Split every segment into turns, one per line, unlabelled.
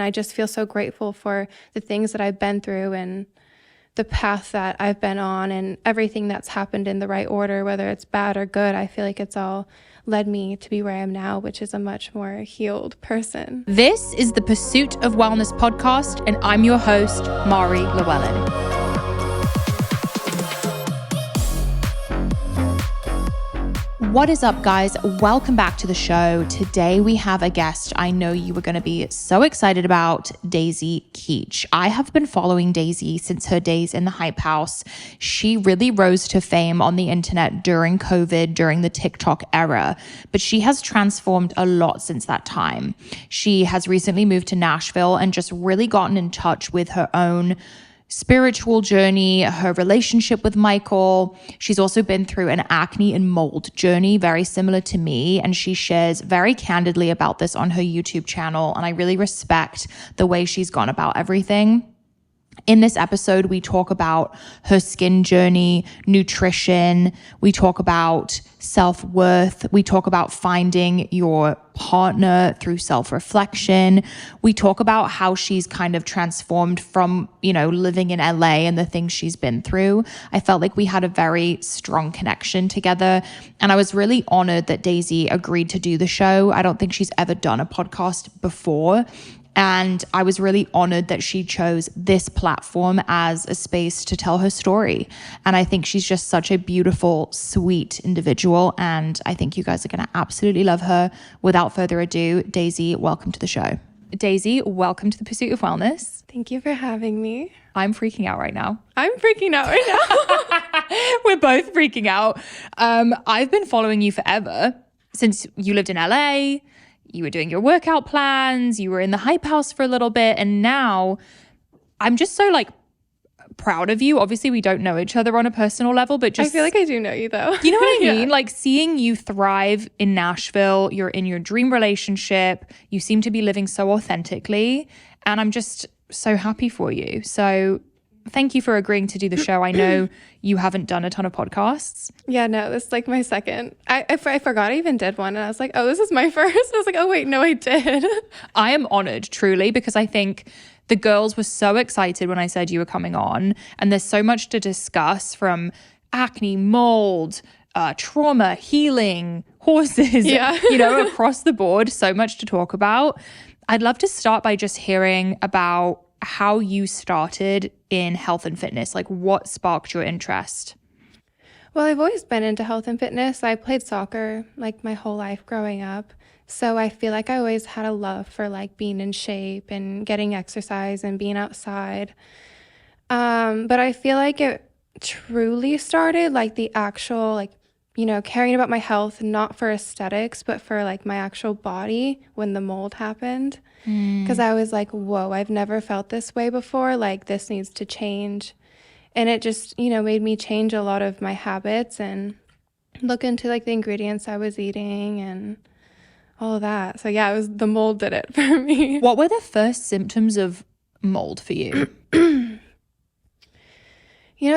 I just feel so grateful for the things that I've been through and the path that I've been on and everything that's happened in the right order, whether it's bad or good. I feel like it's all led me to be where I am now, which is a much more healed person.
This is the Pursuit of Wellness podcast, and I'm your host, Mari Llewellyn. What is up, guys? Welcome back to the show. Today we have a guest I know you are going to be so excited about, Daisy Keech. I have been following Daisy since her days in the Hype House. She really rose to fame on the internet during COVID, during the TikTok era, but she has transformed a lot since that time. She has recently moved to Nashville and just really gotten in touch with her own spiritual journey, her relationship with Michael. She's also been through an acne and mold journey, very similar to me, and she shares very candidly about this on her YouTube channel, and I really respect the way she's gone about everything. In this episode, we talk about her skin journey, nutrition, we talk about self-worth, we talk about finding your partner through self-reflection. We talk about how she's kind of transformed from, living in LA and the things she's been through. I felt like we had a very strong connection together, and I was really honored that Daisy agreed to do the show. I don't think she's ever done a podcast before. And I was really honored that she chose this platform as a space to tell her story. And I think she's just such a beautiful, sweet individual. And I think you guys are going to absolutely love her. Without further ado, Daisy, welcome to the show. Daisy, welcome to the Pursuit of Wellness.
Thank you for having me.
I'm freaking out right now.
I'm freaking out right now.
We're both freaking out. I've been following you forever, since you lived in LA. You were doing your workout plans, you were in the Hype House for a little bit, and now I'm just so proud of you. Obviously, we don't know each other on a personal level, but just—
I feel like I do know you though.
You know what I mean?
Yeah.
Like seeing you thrive in Nashville, you're in your dream relationship, you seem to be living so authentically, and I'm just so happy for you. So thank you for agreeing to do the show. I know you haven't done a ton of podcasts.
Yeah, no, this is my second. I forgot I even did one, and I was like, oh, this is my first. I was like, oh, wait, no, I did.
I am honored, truly, because I think the girls were so excited when I said you were coming on, and there's so much to discuss, from acne, mold, trauma, healing, horses, across the board, so much to talk about. I'd love to start by just hearing about how you started in health and fitness, what sparked your interest?
Well, I've always been into health and fitness. I played soccer my whole life growing up. So I feel like I always had a love for being in shape and getting exercise and being outside. But I feel like it truly started the actual caring about my health, not for aesthetics, but for my actual body when the mold happened. Because I was like, whoa, I've never felt this way before. This needs to change. And it just, made me change a lot of my habits and look into the ingredients I was eating and all of that. So yeah, the mold did it for me.
What were the first symptoms of mold for you?
It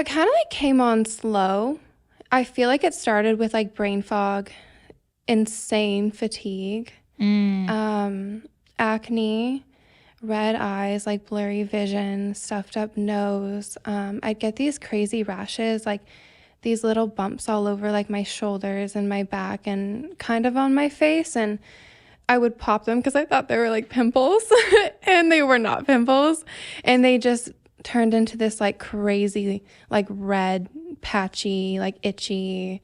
kind of came on slow. I feel like it started with brain fog, insane fatigue, acne, red eyes, blurry vision, stuffed up nose. I'd get these crazy rashes, these little bumps all over my shoulders and my back and kind of on my face. And I would pop them because I thought they were pimples and they were not pimples. And they just turned into this crazy, red, patchy, itchy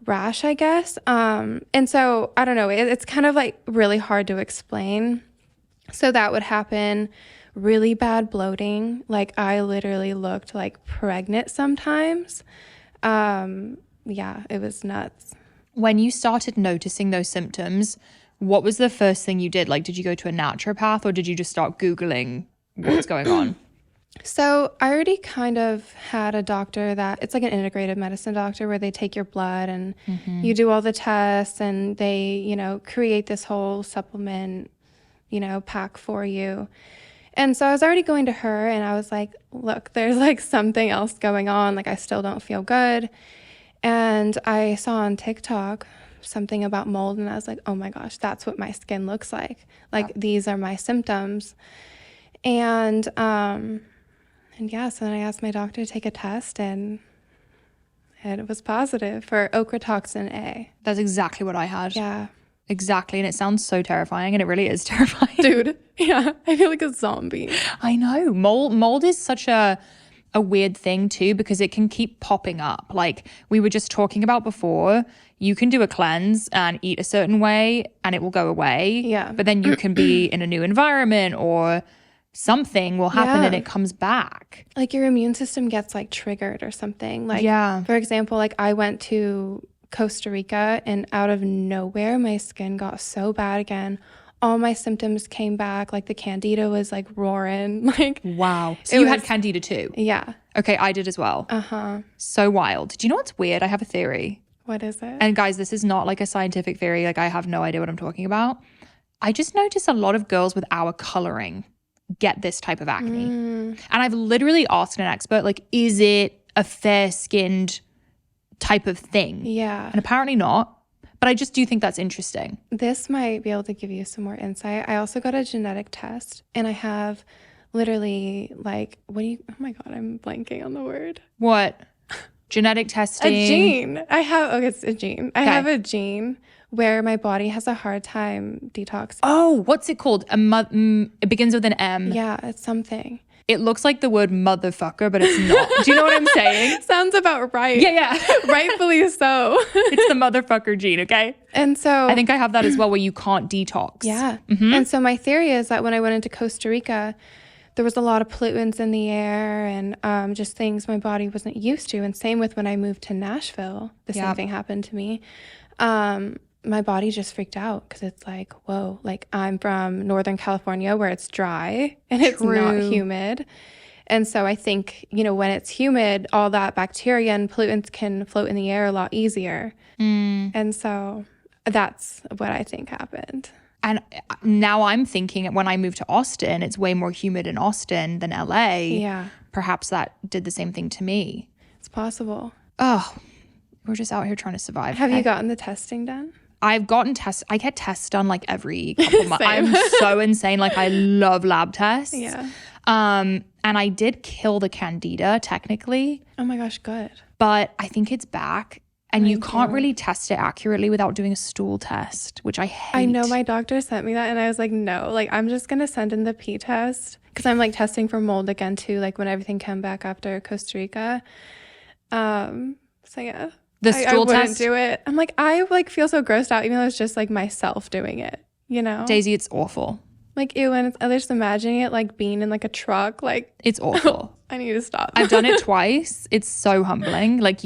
rash, I guess. And so I don't know, it's kind of really hard to explain. So that would happen. Really bad bloating. I literally looked pregnant sometimes. Yeah, it was nuts.
When you started noticing those symptoms, what was the first thing you did? Did you go to a naturopath, or did you just start Googling what's going on?
So I already kind of had a doctor that it's an integrative medicine doctor where they take your blood and you do all the tests and they, create this whole supplement, pack for you. And so I was already going to her and I was like, look, there's something else going on. I still don't feel good. And I saw on TikTok something about mold, and I was like, oh my gosh, that's what my skin looks like. Like these are my symptoms. And yeah, so then I asked my doctor to take a test, and it was positive for ochratoxin A.
That's exactly what I had.
Yeah.
Exactly. And it sounds so terrifying, and it really is terrifying.
Dude, yeah, I feel like a zombie.
I know. Mold is such a weird thing too, because it can keep popping up. Like we were just talking about before, you can do a cleanse and eat a certain way and it will go away.
Yeah.
But then you can be in a new environment or something will happen and it comes back.
Like your immune system gets like triggered or something. Like,
yeah.
For example, like I went to Costa Rica and out of nowhere, my skin got so bad again. All my symptoms came back. Like the Candida was like roaring. Like,
wow. So you had Candida too?
Yeah.
Okay, I did as well. So wild. Do you know what's weird? I have a theory.
What is it?
And guys, this is not like a scientific theory. Like I have no idea what I'm talking about. I just notice a lot of girls with our coloring get this type of acne. And I've literally asked an expert, like, is it a fair-skinned type of thing?
Yeah.
And apparently not. But I just do think that's interesting.
This might be able to give you some more insight. I also got a genetic test, and I have literally like, oh my God, I'm blanking on the word.
What? Genetic testing?
A gene. It's a gene. I have a gene where my body has a hard time detoxing.
Oh, what's it called? It begins with an M.
Yeah, it's something.
It looks like the word motherfucker, but it's not. Do you know what I'm saying?
Sounds about right.
Yeah.
Rightfully so.
It's the motherfucker gene, okay?
And so
I think I have that as well, where you can't detox.
Yeah. And so my theory is that when I went into Costa Rica, there was a lot of pollutants in the air and just things my body wasn't used to. And same with when I moved to Nashville, the same thing happened to me. My body just freaked out because it's like, whoa, like I'm from Northern California where it's dry and it's not humid. And so I think, when it's humid, all that bacteria and pollutants can float in the air a lot easier. And so that's what I think happened.
And now I'm thinking when I moved to Austin, it's way more humid in Austin than LA.
Yeah.
Perhaps that did the same thing to me.
It's possible.
Oh, we're just out here trying to survive.
Have you gotten the testing done?
I've gotten tests. I get tests done like every couple months. I'm so insane. Like I love lab tests.
Yeah.
And I did kill the Candida technically.
Oh my gosh, good.
But I think it's back. And you can't really test it accurately without doing a stool test, which I hate.
I know my doctor sent me that and I was like, no, like I'm just going to send in the P test because I'm like testing for mold again too, like when everything came back after Costa Rica. So yeah.
The stool
I wouldn't
test?
do it. I'm like, I like feel so grossed out even though it's just like myself doing it,
Daisy, it's awful.
Like ew, and I'm just imagining it like being in like a truck, like
it's awful.
I need to stop.
I've done it twice. It's so humbling. Like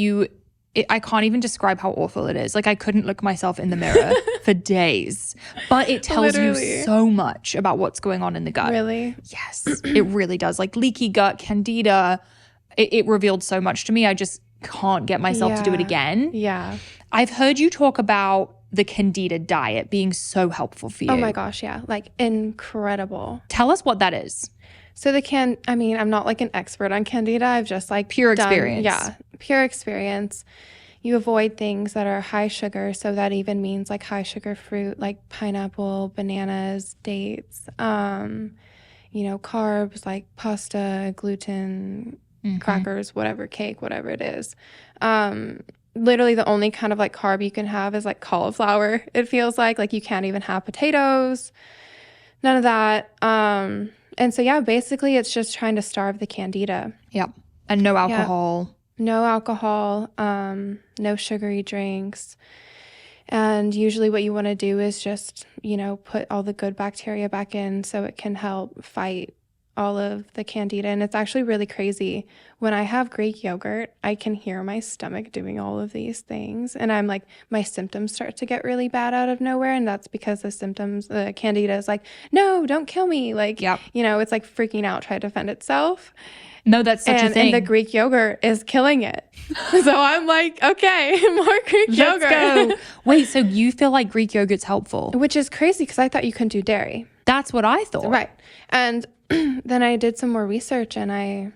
I can't even describe how awful it is. Like I couldn't look myself in the mirror for days, but it tells you so much about what's going on in the gut.
Really?
Yes, it really does. Like leaky gut, Candida, it revealed so much to me. I just can't get myself to do it again.
Yeah.
I've heard you talk about the Candida diet being so helpful for you.
Oh my gosh, yeah. Like incredible.
Tell us what that is.
So I'm not like an expert on Candida. I've just like
pure experience.
Yeah, pure experience. You avoid things that are high sugar. So that even means like high sugar fruit, like pineapple, bananas, dates, carbs like pasta, gluten, crackers, whatever, cake, whatever it is. Literally the only kind of like carb you can have is like cauliflower. It feels like you can't even have potatoes, none of that. And so, yeah, basically it's just trying to starve the Candida.
Yep. And no alcohol.
Yeah. No alcohol, no sugary drinks. And usually what you want to do is just, put all the good bacteria back in so it can help fight all of the Candida. And it's actually really crazy. When I have Greek yogurt, I can hear my stomach doing all of these things. And I'm like, my symptoms start to get really bad out of nowhere. And that's because the Candida is like, no, don't kill me. Like, it's like freaking out, trying to defend itself.
No, that's such a thing.
And the Greek yogurt is killing it. So I'm like, okay, more Greek yogurt.
Let's go. Wait, so you feel like Greek yogurt's helpful?
Which is crazy because I thought you couldn't do dairy.
That's what I thought.
Right. And then I did some more research and I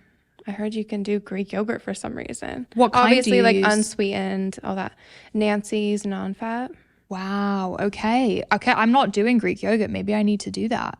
heard you can do Greek yogurt for some reason.
What kind
Obviously,
do you
like
use?
Unsweetened, all that. Nancy's non-fat.
Wow. Okay. I'm not doing Greek yogurt. Maybe I need to do that.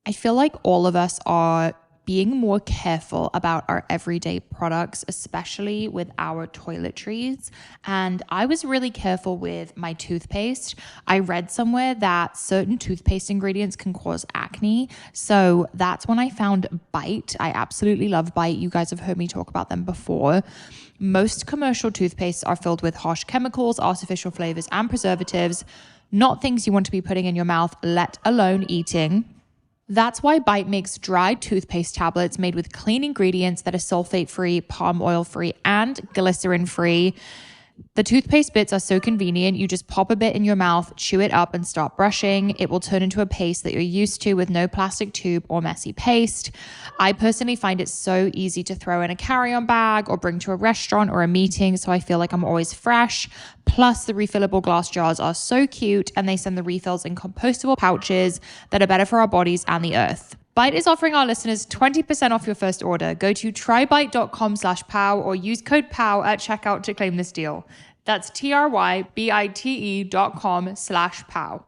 I feel like all of us are being more careful about our everyday products, especially with our toiletries. And I was really careful with my toothpaste. I read somewhere that certain toothpaste ingredients can cause acne. So that's when I found Bite. I absolutely love Bite. You guys have heard me talk about them before. Most commercial toothpastes are filled with harsh chemicals, artificial flavors, and preservatives, not things you want to be putting in your mouth, let alone eating. That's why Bite makes dry toothpaste tablets made with clean ingredients that are sulfate-free, palm oil-free, and glycerin-free. The toothpaste bits are so convenient. You just pop a bit in your mouth, chew it up, and start brushing. It will turn into a paste that you're used to with no plastic tube or messy paste. I personally find it so easy to throw in a carry-on bag or bring to a restaurant or a meeting, so I feel like I'm always fresh. Plus, the refillable glass jars are so cute, and they send the refills in compostable pouches that are better for our bodies and the earth. Bite is offering our listeners 20% off your first order. Go to trybite.com/POW or use code POW at checkout to claim this deal. That's TRYBITE.com/POW.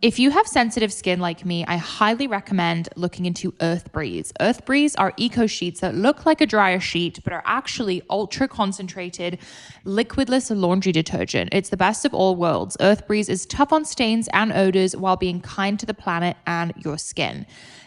If you have sensitive skin like me, I highly recommend looking into Earth Breeze. Earth Breeze are eco sheets that look like a dryer sheet, but are actually ultra concentrated, liquidless laundry detergent. It's the best of all worlds. Earth Breeze is tough on stains and odors while being kind to the planet and your skin.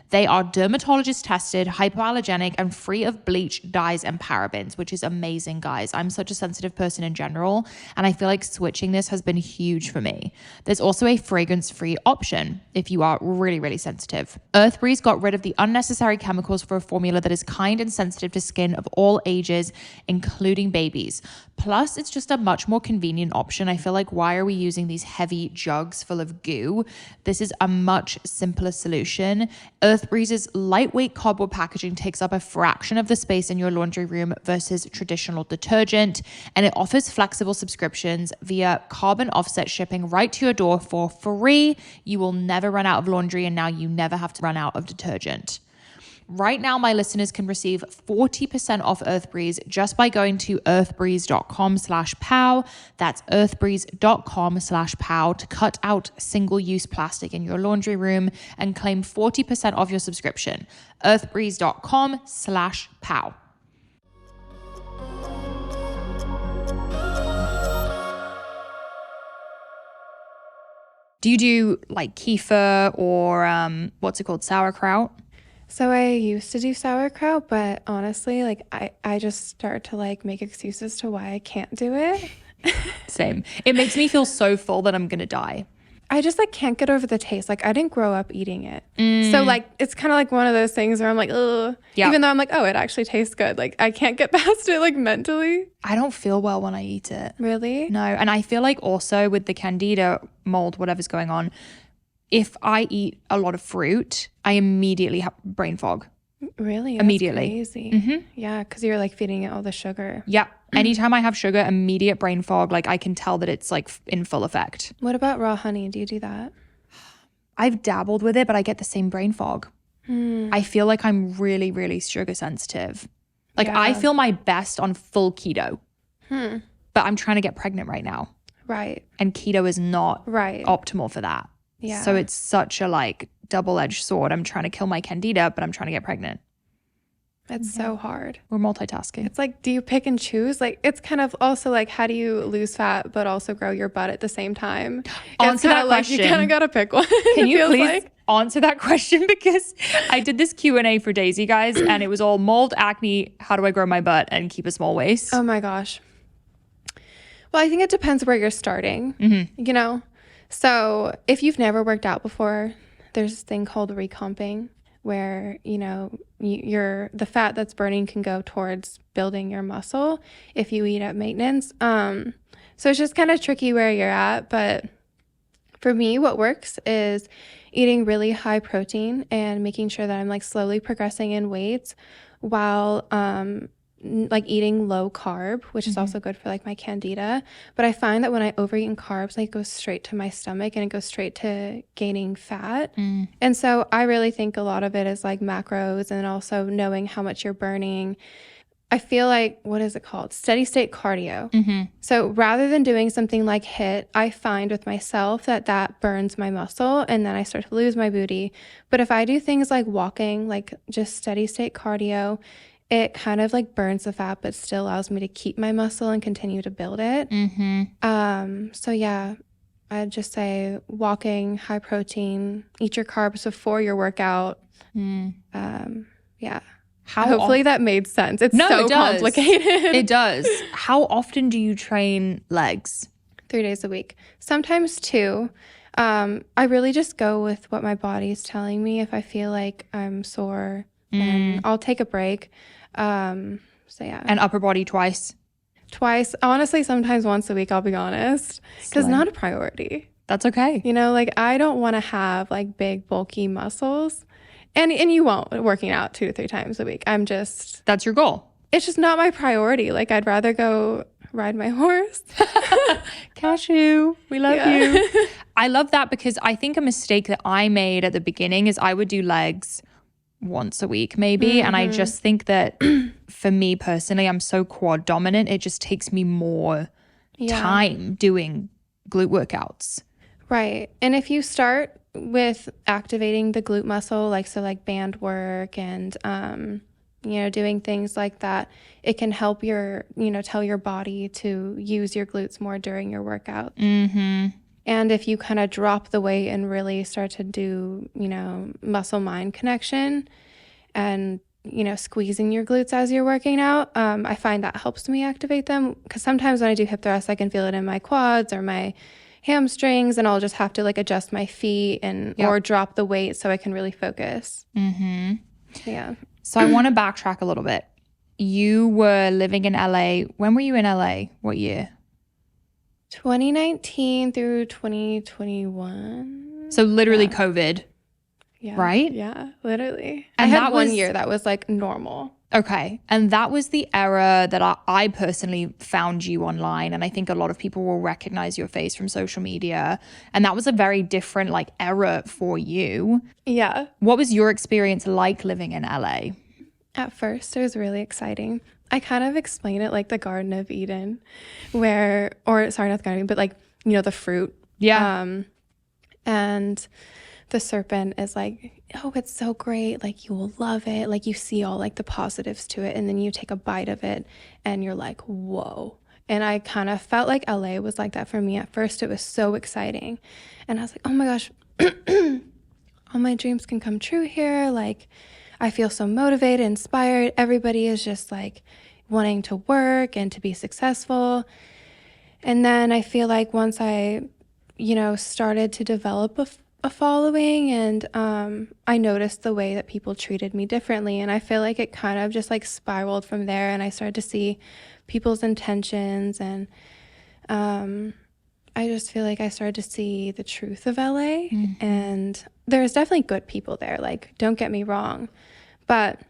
They are dermatologist tested, hypoallergenic, and free of bleach, dyes, and parabens, which is amazing, guys. I'm such a sensitive person in general, and I feel like switching this has been huge for me. There's also a fragrance-free option if you are really, really sensitive. Earth Breeze got rid of the unnecessary chemicals for a formula that is kind and sensitive to skin of all ages, including babies. Plus, it's just a much more convenient option. I feel like, why are we using these heavy jugs full of goo? This is a much simpler solution. Earth Breeze's lightweight cardboard packaging takes up a fraction of the space in your laundry room versus traditional detergent, and it offers flexible subscriptions via carbon offset shipping right to your door for free. You will never run out of laundry, and now you never have to run out of detergent. Right now, my listeners can receive 40% off Earth Breeze just by going to earthbreeze.com/POW. That's earthbreeze.com/POW to cut out single-use plastic in your laundry room and claim 40% off your subscription. earthbreeze.com/POW. Do you do like kefir or what's it called, sauerkraut?
So I used to do sauerkraut, but honestly, like I just start to like make excuses to why I can't do it.
Same. It makes me feel so full that I'm going to die.
I just like can't get over the taste. Like I didn't grow up eating it. So like it's kind of like one of those things where I'm like, ugh.
Yeah.
Even though I'm like, oh, it actually tastes good. Like I can't get past it like mentally.
I don't feel well when I eat it.
Really?
No. And I feel like also with the Candida mold, whatever's going on, if I eat a lot of fruit, I immediately have brain fog.
Really? That's
Immediately.
crazy.
Mm-hmm.
Yeah, because you're like feeding it all the sugar.
Yeah. Anytime I have sugar, immediate brain fog. Like I can tell that it's like in full effect.
What about raw honey? Do you do that?
I've dabbled with it, but I get the same brain fog. I feel like I'm really, really sugar sensitive. Like I feel my best on full keto, but I'm trying to get pregnant right now.
Right.
And keto is not optimal for that.
Yeah.
So it's such a like double-edged sword. I'm trying to kill my Candida, but I'm trying to get pregnant.
It's so hard.
We're multitasking.
It's like, do you pick and choose? Like, it's kind of also like, how do you lose fat but also grow your butt at the same time?
Answer that question.
You kind of got to pick one.
Can you please answer that question? Because I did this Q&A for Daisy, guys, and it was all mold, acne, how do I grow my butt and keep a small waist?
Oh my gosh. Well, I think it depends where you're starting, you know? So if you've never worked out before, there's this thing called recomping where, you know, the fat that's burning can go towards building your muscle if you eat at maintenance. So it's just kind of tricky where you're at. But for me, what works is eating really high protein and making sure that I'm like slowly progressing in weights while like eating low carb, which is also good for like my candida. But I find that when I overeat in carbs, like it goes straight to my stomach and it goes straight to gaining fat. And so I really think a lot of it is like macros and also knowing how much you're burning. I feel like, what is it called? Steady state cardio. So rather than doing something like HIIT, I find with myself that burns my muscle and then I start to lose my booty. But if I do things like walking, like just steady state cardio, it kind of like burns the fat, but still allows me to keep my muscle and continue to build it. So yeah, I'd just say walking, high protein, eat your carbs before your workout. Yeah. Hopefully that made sense. It's so complicated.
It does. How often do you train legs?
3 days a week, sometimes 2. I really just go with what my body's telling me. If I feel like I'm sore, then I'll take a break. So yeah.
And upper body twice?
Twice. Honestly, sometimes once a week, I'll be honest. Because not a priority.
That's okay.
You know, like I don't want to have like big, bulky muscles. And you won't working out 2 to 3 times a week.
That's your goal.
It's just not my priority. Like I'd rather go ride my horse.
Cashew, we love you. I love that because I think a mistake that I made at the beginning is I would do legs once a week maybe. And I just think that for me personally, I'm so quad dominant. It just takes me more time doing glute workouts.
Right. And if you start with activating the glute muscle, like band work and, doing things like that, it can help tell your body to use your glutes more during your workout. And if you kind of drop the weight and really start to do, muscle mind connection and, squeezing your glutes as you're working out, I find that helps me activate them. Because sometimes when I do hip thrusts, I can feel it in my quads or my hamstrings, and I'll just have to like adjust my feet or drop the weight so I can really focus. Yeah.
So I want to backtrack a little bit. You were living in LA. When were you in LA? What year?
2019 through 2021.
So literally COVID.
Yeah.
Right?
Yeah, literally.
And
I had 1 year that was like normal.
Okay. And that was the era that I personally found you online. And I think a lot of people will recognize your face from social media. And that was a very different like era for you.
Yeah.
What was your experience like living in LA?
At first, it was really exciting. I kind of explain it like the Garden of Eden sorry, not the Garden of Eden, but like, the fruit.
Yeah.
And the serpent is like, oh, it's so great. Like, you will love it. Like, you see all like the positives to it. And then you take a bite of it and you're like, whoa. And I kind of felt like LA was like that for me. At first, it was so exciting. And I was like, oh my gosh, all my dreams can come true here. Like, I feel so motivated, inspired. Everybody is just like wanting to work and to be successful. And then I feel like once I, started to develop a following and I noticed the way that people treated me differently. And I feel like it kind of just like spiraled from there. And I started to see people's intentions. And I just feel like I started to see the truth of LA. And there's definitely good people there. Like, don't get me wrong. But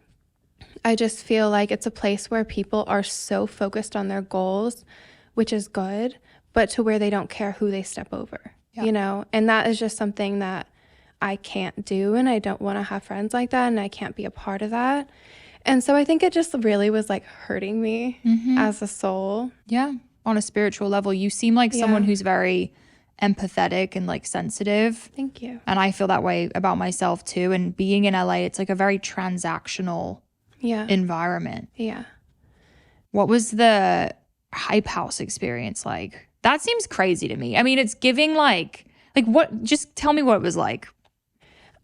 I just feel like it's a place where people are so focused on their goals, which is good, but to where they don't care who they step over. And that is just something that I can't do, and I don't want to have friends like that, and I can't be a part of that. And so I think it just really was like hurting me as a soul.
Yeah. On a spiritual level, you seem like someone who's very empathetic and like sensitive.
Thank you.
And I feel that way about myself too. And being in LA, it's like a very transactional environment.
Yeah.
What was the Hype House experience like? That seems crazy to me. I mean, it's giving like what, just tell me what it was like.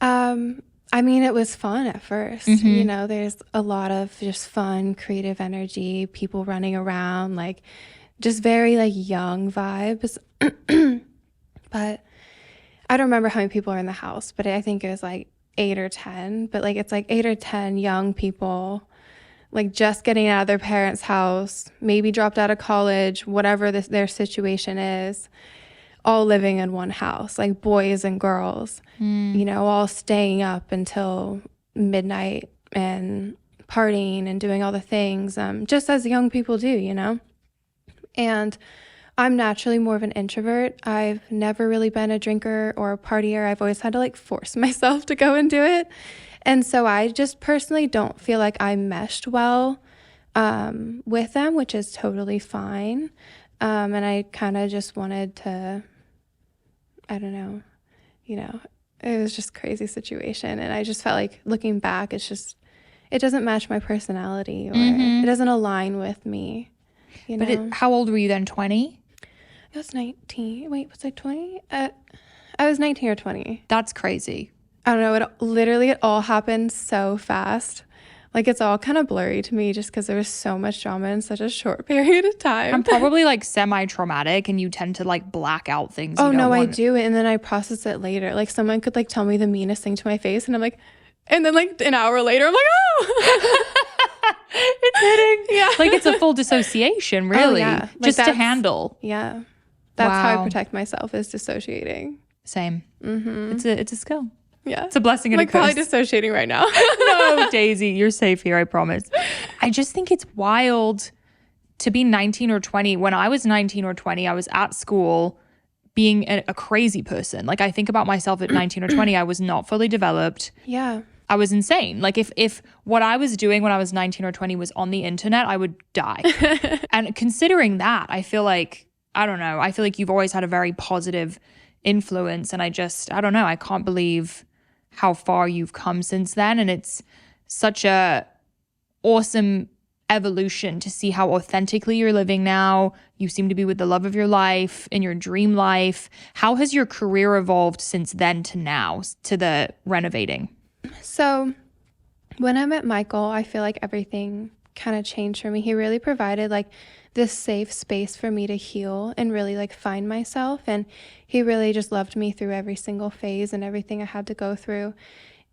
I mean, it was fun at first. There's a lot of just fun, creative energy, people running around, like just very like young vibes. But I don't remember how many people are in the house, but I think it was like 8 or 10. But like it's like 8 or 10 young people like just getting out of their parents' house, maybe dropped out of college, whatever their situation is, all living in one house, like boys and girls, all staying up until midnight and partying and doing all the things, just as young people do, you know? And I'm naturally more of an introvert. I've never really been a drinker or a partier. I've always had to like force myself to go and do it. And so I just personally don't feel like I meshed well with them, which is totally fine. And I kind of just wanted to, I don't know, you know, it was just a crazy situation. And I just felt like looking back, it's just, it doesn't match my personality or it doesn't align with me, you know.
But how old were you then? 20?
I was 19. Wait, was I 20? I was 19 or 20.
That's crazy.
I don't know. It all happened so fast. Like, it's all kind of blurry to me just because there was so much drama in such a short period of time.
I'm probably like semi-traumatic and you tend to like black out things.
Oh, no, I do. And then I process it later. Like, someone could like tell me the meanest thing to my face and I'm like, and then like an hour later, I'm like, oh.
It's hitting. Yeah. Like it's a full dissociation, really.
Oh, yeah.
Just to handle.
Yeah. That's how I protect myself, is dissociating.
Same. It's a skill.
Yeah.
It's a blessing and a curse.
Probably dissociating right now.
No, Daisy, you're safe here, I promise. I just think it's wild to be 19 or 20. When I was 19 or 20, I was at school being a crazy person. Like I think about myself at 19 or 20, I was not fully developed.
Yeah.
I was insane. Like if what I was doing when I was 19 or 20 was on the internet, I would die. And considering that, I feel like, I don't know, I feel like you've always had a very positive influence. And I don't know, I can't believe how far you've come since then. And it's such a awesome evolution to see how authentically you're living now. You seem to be with the love of your life, in your dream life. How has your career evolved since then to now, to the renovating?
So when I met Michael, I feel like everything kind of changed for me. He really provided like this safe space for me to heal and really like find myself. And he really just loved me through every single phase and everything I had to go through.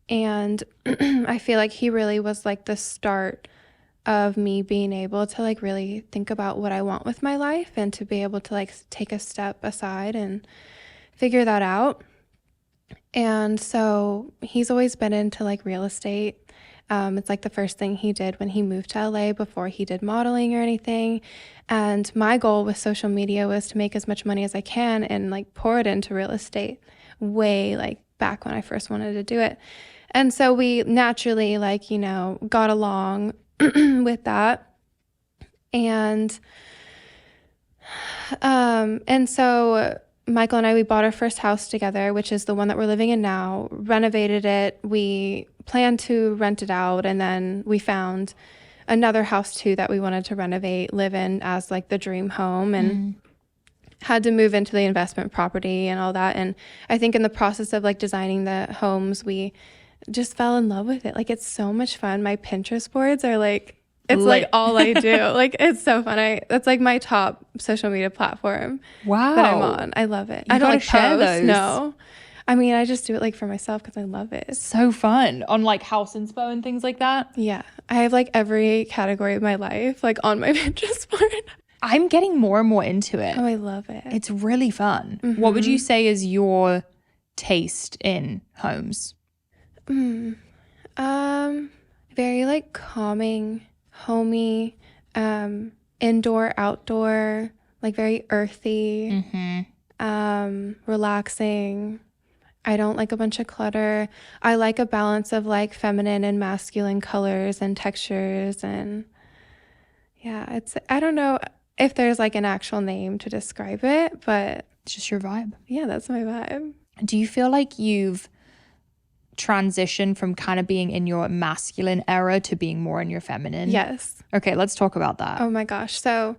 And I feel like he really was like the start of me being able to like really think about what I want with my life and to be able to like take a step aside and figure that out. And so he's always been into like real estate. It's like the first thing he did when he moved to LA before he did modeling or anything. And my goal with social media was to make as much money as I can and like pour it into real estate way like back when I first wanted to do it. And so we naturally like, you know, got along with that. And so Michael and I, we bought our first house together, which is the one that we're living in now, renovated it. We planned to rent it out. And then we found another house too that we wanted to renovate, live in as like the dream home, and had to move into the investment property and all that. And I think in the process of like designing the homes, we just fell in love with it. Like, it's so much fun. My Pinterest boards are like, it's like all I do. Like, it's so fun. That's like my top social media platform that I'm on. I love it. I don't like
share
post.
Those.
No. I mean, I just do it like for myself because I love it.
It's so fun on like house inspo and things like that.
Yeah. I have like every category of my life like on my Pinterest board.
I'm getting more and more into it.
Oh, I love it.
It's really fun. What would you say is your taste in homes?
Very like calming, homey, indoor, outdoor, like very earthy, relaxing. I don't like a bunch of clutter. I like a balance of like feminine and masculine colors and textures. And yeah, I don't know if there's like an actual name to describe it, but
it's just your vibe.
Yeah, that's my vibe.
Do you feel like you've transitioned from kind of being in your masculine era to being more in your feminine?
Yes.
Okay, let's talk about that.
Oh my gosh. So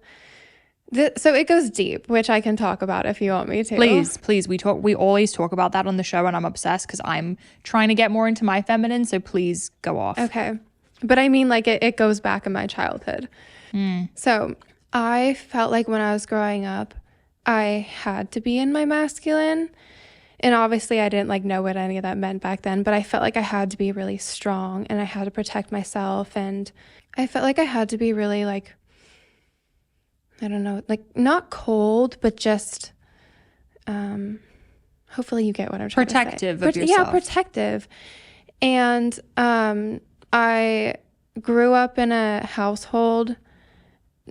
it goes deep, which I can talk about if you want me to.
Please. We always talk about that on the show, and I'm obsessed because I'm trying to get more into my feminine. So please go off.
Okay. But I mean, like it goes back in my childhood. So I felt like when I was growing up, I had to be in my masculine. And obviously I didn't like know what any of that meant back then, but I felt like I had to be really strong and I had to protect myself. And I felt like I had to be really like, I don't know, like not cold, but just, hopefully you get what I'm trying
protective
to say.
Of yourself.
Yeah, protective. And I grew up in a household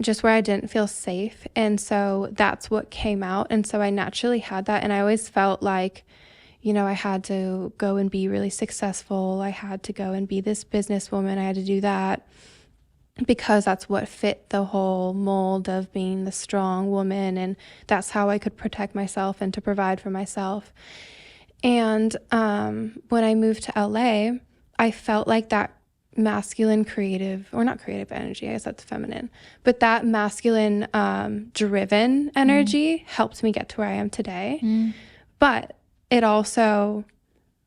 just where I didn't feel safe. And so that's what came out. And so I naturally had that. And I always felt like, I had to go and be really successful. I had to go and be this businesswoman. I had to do that because that's what fit the whole mold of being the strong woman. And that's how I could protect myself and to provide for myself. And when I moved to LA, I felt like that masculine creative, or not creative energy, I guess that's feminine, but that masculine driven energy helped me get to where I am today. But it also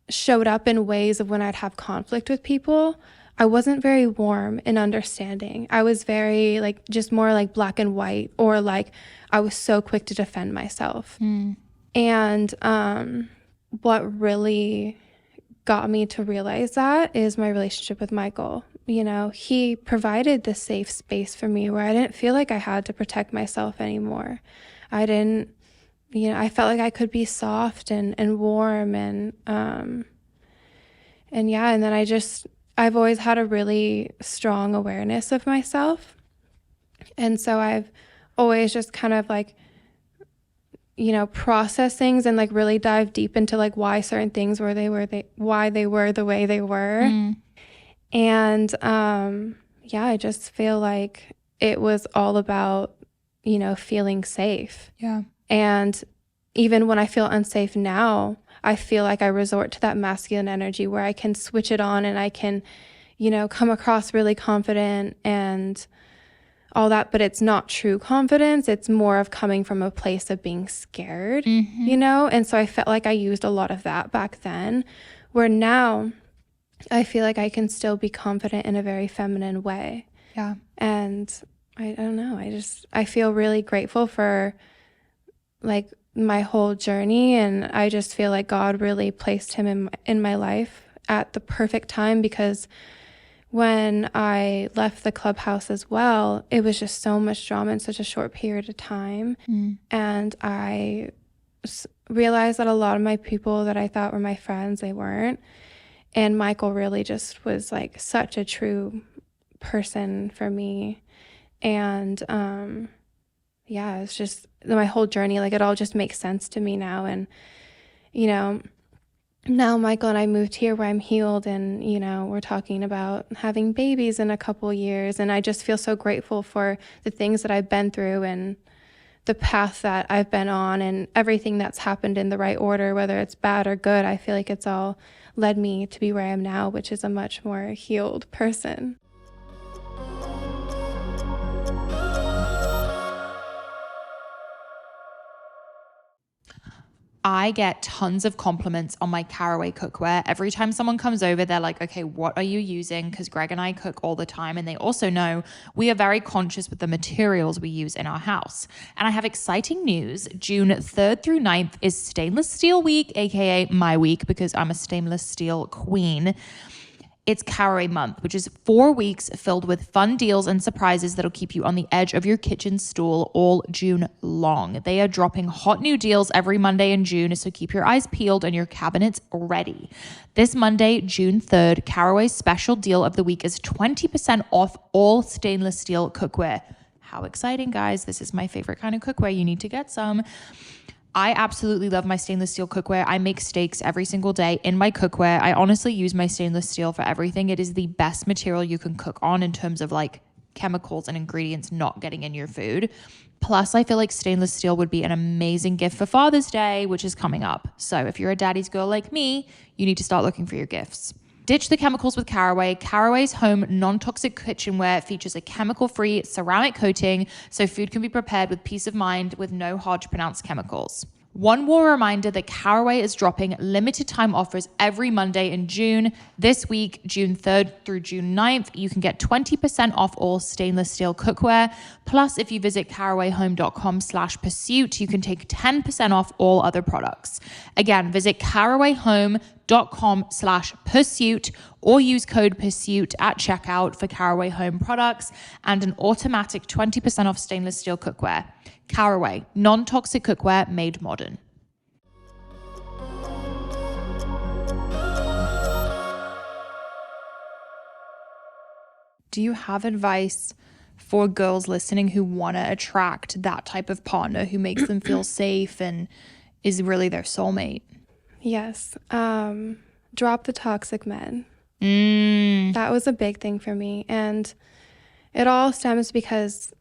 showed up in ways of when I'd have conflict with people. I wasn't very warm and understanding. I was very like just more like black and white, or like I was so quick to defend myself. And what really got me to realize that is my relationship with Michael. He provided this safe space for me where I didn't feel like I had to protect myself anymore. I didn't, I felt like I could be soft and warm and yeah. And then I've always had a really strong awareness of myself. And so I've always just kind of like, process things and like really dive deep into like why certain things why they were the way they were. And yeah, I just feel like it was all about, feeling safe.
Yeah.
And even when I feel unsafe now, I feel like I resort to that masculine energy where I can switch it on and I can, come across really confident and all that, but it's not true confidence. It's more of coming from a place of being scared, And so I felt like I used a lot of that back then, where now I feel like I can still be confident in a very feminine way.
Yeah.
And I don't know. I feel really grateful for like my whole journey. And I just feel like God really placed him in my life at the perfect time, because when I left the clubhouse as well, it was just so much drama in such a short period of time. And I realized that a lot of my people that I thought were my friends, they weren't. And Michael really just was like such a true person for me. And yeah, it's just my whole journey, like it all just makes sense to me now. And, now Michael and I moved here where I'm healed, and, we're talking about having babies in a couple years. And I just feel so grateful for the things that I've been through and the path that I've been on and everything that's happened in the right order, whether it's bad or good. I feel like it's all led me to be where I am now, which is a much more healed person.
I get tons of compliments on my Caraway cookware. Every time someone comes over, they're like, okay, what are you using? Because Greg and I cook all the time. And they also know we are very conscious with the materials we use in our house. And I have exciting news. June 3rd through 9th is Stainless Steel Week, aka my week, because I'm a stainless steel queen. It's Caraway Month, which is 4 weeks filled with fun deals and surprises that'll keep you on the edge of your kitchen stool all June long. They are dropping hot new deals every Monday in June, so keep your eyes peeled and your cabinets ready. This Monday, June 3rd, Caraway's special deal of the week is 20% off all stainless steel cookware. How exciting, guys. This is my favorite kind of cookware. You need to get some. I absolutely love my stainless steel cookware. I make steaks every single day in my cookware. I honestly use my stainless steel for everything. It is the best material you can cook on in terms of like chemicals and ingredients not getting in your food. Plus, I feel like stainless steel would be an amazing gift for Father's Day, which is coming up. So if you're a daddy's girl like me, you need to start looking for your gifts. Ditch the chemicals with Caraway. Caraway's home non-toxic kitchenware features a chemical-free ceramic coating, so food can be prepared with peace of mind with no hard to pronounce chemicals. One more reminder that Caraway is dropping limited time offers every Monday in June. This week, June 3rd through June 9th, you can get 20% off all stainless steel cookware. Plus, if you visit carawayhome.com/pursuit, you can take 10% off all other products. Again, visit carawayhome.com/pursuit or use code pursuit at checkout for Caraway Home products and an automatic 20% off stainless steel cookware. Caraway, non-toxic cookware made modern. Do you have advice for girls listening who want to attract that type of partner who makes them feel safe and is really their soulmate?
Yes. Drop the toxic men.
Mm.
That was a big thing for me. And it all stems because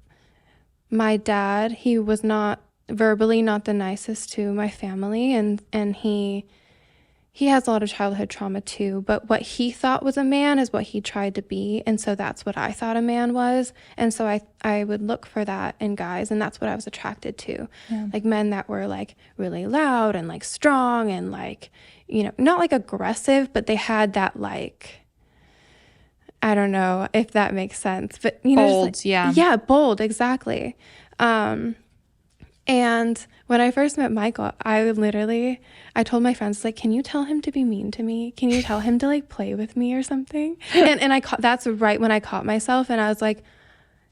my dad, he was not verbally not the nicest to my family, and he has a lot of childhood trauma too, but what he thought was a man is what he tried to be, and so that's what I thought a man was. And so I would look for that in guys, and that's what I was attracted to. Like men that were like really loud and like strong and like, you know, not like aggressive, but they had that like, I don't know if that makes sense, but you know,
bold,
like,
yeah,
bold, exactly. And when I first met Michael, I told my friends, like, can you tell him to be mean to me? Can you tell him to like play with me or something? And that's right when I caught myself, and I was like,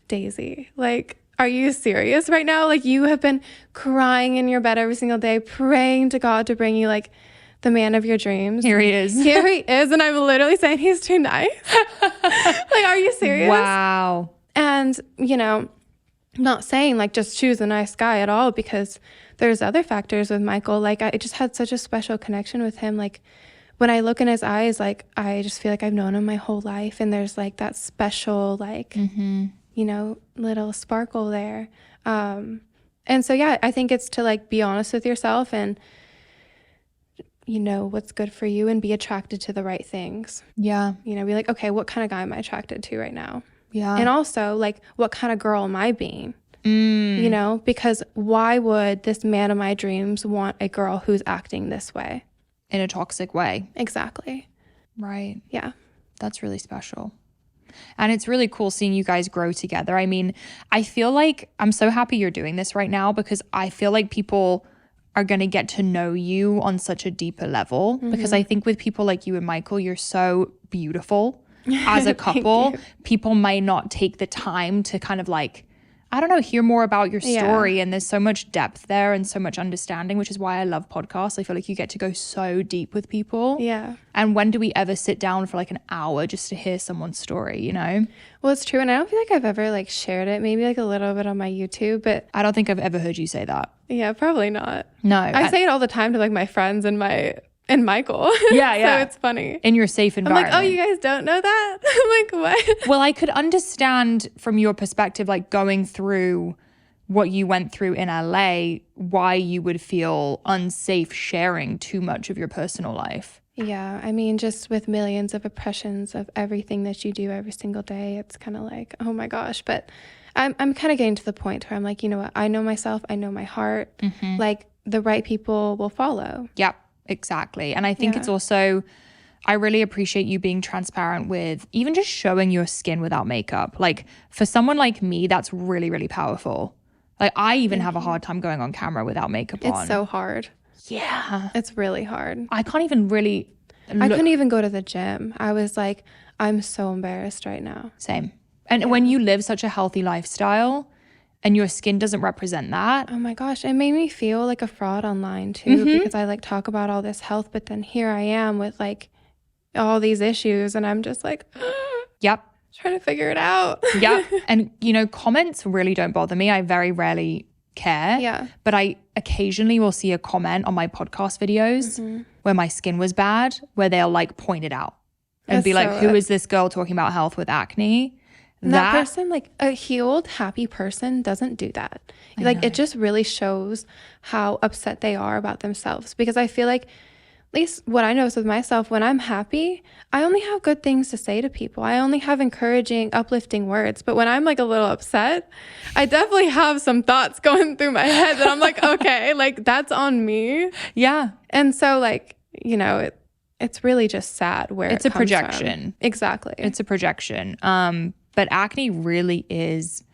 Daisy, like, are you serious right now? Like, you have been crying in your bed every single day, praying to God to bring you like the man of your dreams.
Here he is.
Here he is. And I'm literally saying he's too nice. Like, are you serious?
Wow.
And, you know, not saying like just choose a nice guy at all, because there's other factors with Michael. Like, I just had such a special connection with him. Like, when I look in his eyes, like, I just feel like I've known him my whole life. And there's like that special, like, you know, little sparkle there. And so, yeah, I think it's to like be honest with yourself and, you know, what's good for you, and be attracted to the right things.
Yeah.
You know, be like, okay, what kind of guy am I attracted to right now?
Yeah.
And also, like, what kind of girl am I being? You know, because why would this man of my dreams want a girl who's acting this way?
In a toxic way.
Exactly.
Right.
Yeah.
That's really special. And it's really cool seeing you guys grow together. I mean, I feel like I'm so happy you're doing this right now, because I feel like people are going to get to know you on such a deeper level, because I think with people like you and Michael, you're so beautiful as a couple. People might not take the time to kind of like, I don't know, hear more about your story. And there's so much depth there and so much understanding, which is why I love podcasts. I feel like you get to go so deep with people.
Yeah.
And when do we ever sit down for like an hour just to hear someone's story, you know?
Well, it's true. And I don't feel like I've ever like shared it, maybe like a little bit on my YouTube, but
I don't think I've ever heard you say that.
yeah, probably not.
No.
I say it all the time to like my friends and Michael.
Yeah.
So it's funny.
In your safe
I'm
environment.
like, oh, you guys don't know that? I'm like, what?
Well, I could understand from your perspective, like going through what you went through in LA, why you would feel unsafe sharing too much of your personal life.
Yeah, I mean, just with millions of impressions of everything that you do every single day, it's kind of like, oh my gosh. But I'm kind of getting to the point where I'm like, you know what? I know myself. I know my heart. Like, the right people will follow.
Yep, exactly. And I think it's also, I really appreciate you being transparent with even just showing your skin without makeup. Like, for someone like me, that's really, really powerful. Like, I even have a hard time going on camera without makeup on.
It's so hard.
Yeah.
It's really hard.
I can't even really
I couldn't even go to the gym. I was like, I'm so embarrassed right now.
Same. And when you live such a healthy lifestyle and your skin doesn't represent that.
Oh my gosh, it made me feel like a fraud online too, because I like talk about all this health, but then here I am with like all these issues, and I'm just like,
Yep.
trying to figure it out.
Yep. And, you know, comments really don't bother me. I very rarely care.
Yeah.
But I occasionally will see a comment on my podcast videos where my skin was bad, where they'll like point it out and be like, who is this girl talking about health with acne?
That person, like a healed, happy person, doesn't do that. Like, it just really shows how upset they are about themselves. Because I feel like, at least what I notice with myself, when I'm happy, I only have good things to say to people. I only have encouraging, uplifting words. But when I'm like a little upset, I definitely have some thoughts going through my head that I'm like, okay, like that's on me.
Yeah.
And so, like, you know, it's really just sad where
it's
it
a
comes
projection.
From. Exactly.
It's a projection. But acne really is,